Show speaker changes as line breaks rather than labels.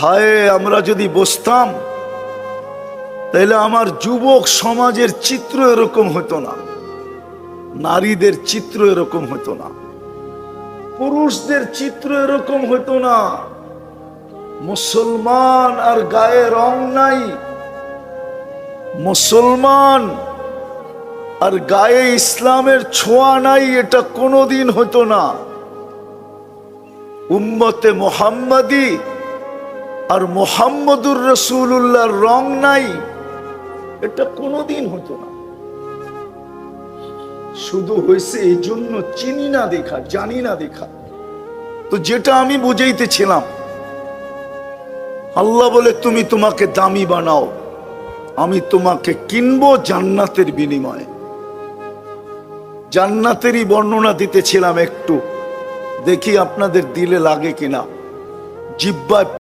হায় আমরা যদি বসতাম তাহলে আমার যুবক সমাজের চিত্র এরকম হতো না, নারীদের চিত্র এরকম হতো না, পুরুষদের চিত্র এরকম হতো না। মুসলমান আর গায়ে রং নাই, মুসলমান আর গায়ে ইসলামের ছোঁয়া নাই, এটা কোনোদিন হতো না। উম্মতে মুহাম্মাদি আর মুহাম্মদুর রাসূলুল্লাহর রং নাই, এটা কোনোদিন হতো না। শুধু হয়েছে এই জন্য চিনি না দেখা, জানি না দেখা। তো যেটা আমি বুঝাইতেছিলাম, আল্লাহ বলে তুমি তোমাকে দামি বানাও, আমি তোমাকে কিনবো জান্নাতের বিনিময়ে। জান্নাতেরই বর্ণনা দিতেছিলাম একটু, দেখি আপনাদের দিলে লাগে কিনা। জিহ্বায়